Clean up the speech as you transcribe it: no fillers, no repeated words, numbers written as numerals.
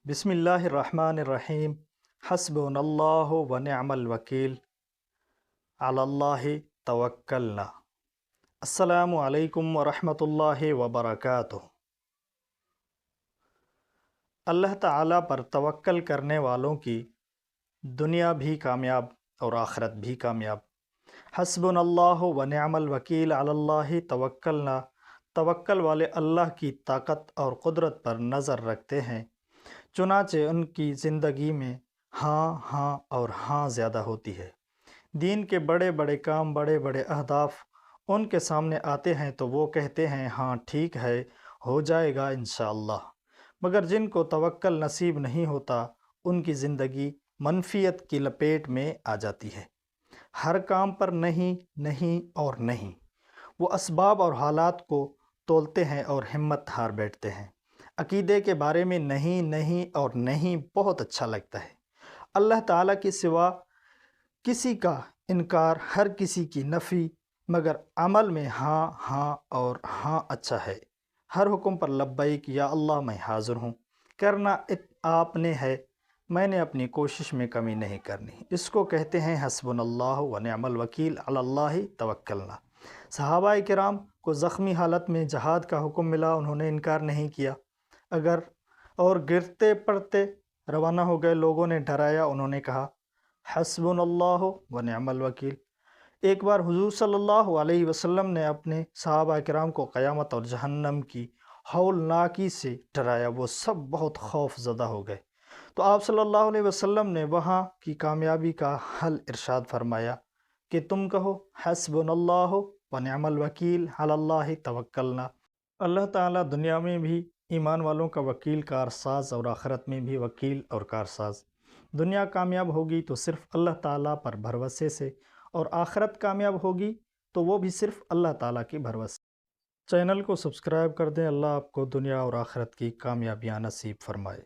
بسم اللہ الرحمن الرحیم۔ حسبنا اللہ و نعم الوکیل، علی اللہ توکلنا۔ السلام علیکم ورحمۃ اللہ وبرکاتہ۔ اللہ تعالیٰ پر توکل کرنے والوں کی دنیا بھی کامیاب اور آخرت بھی کامیاب۔ حسبنا اللہ و نعم الوکیل، علی اللہ توکلنا۔ توکل والے اللہ کی طاقت اور قدرت پر نظر رکھتے ہیں، چنانچہ ان کی زندگی میں ہاں ہاں اور ہاں زیادہ ہوتی ہے۔ دین کے بڑے بڑے کام، بڑے بڑے اہداف ان کے سامنے آتے ہیں تو وہ کہتے ہیں ہاں ٹھیک ہے، ہو جائے گا انشاءاللہ۔ مگر جن کو توکل نصیب نہیں ہوتا، ان کی زندگی منفیت کی لپیٹ میں آ جاتی ہے۔ ہر کام پر نہیں نہیں اور نہیں، وہ اسباب اور حالات کو تولتے ہیں اور ہمت ہار بیٹھتے ہیں۔ عقیدے کے بارے میں نہیں نہیں اور نہیں بہت اچھا لگتا ہے۔ اللہ تعالیٰ کے سوا کسی کا انکار، ہر کسی کی نفی، مگر عمل میں ہاں ہاں اور ہاں اچھا ہے۔ ہر حکم پر لبیک یا اللہ میں حاضر ہوں، کرنا آپ نے ہے، میں نے اپنی کوشش میں کمی نہیں کرنی۔ اس کو کہتے ہیں حسبنا اللہ و نعم الوکیل، علی اللہ توکلنا۔ صحابہ کرام کو زخمی حالت میں جہاد کا حکم ملا، انہوں نے انکار نہیں کیا، اور گرتے پڑتے روانہ ہو گئے۔ لوگوں نے ڈرایا، انہوں نے کہا حسبنا اللہ و نعم الوکیل۔ ایک بار حضور صلی اللہ علیہ وسلم نے اپنے صحابہ کرام کو قیامت اور جہنم کی ہولناکی سے ڈرایا، وہ سب بہت خوف زدہ ہو گئے۔ تو آپ صلی اللہ علیہ وسلم نے وہاں کی کامیابی کا حل ارشاد فرمایا کہ تم کہو حسبنا اللہ و نعم الوکیل، علی اللہ توکلنا۔ اللہ تعالیٰ دنیا میں بھی ایمان والوں کا وکیل کارساز اور آخرت میں بھی وکیل اور کارساز۔ دنیا کامیاب ہوگی تو صرف اللہ تعالیٰ پر بھروسے سے، اور آخرت کامیاب ہوگی تو وہ بھی صرف اللہ تعالیٰ کی بھروسے۔ چینل کو سبسکرائب کر دیں۔ اللہ آپ کو دنیا اور آخرت کی کامیابیاں نصیب فرمائے۔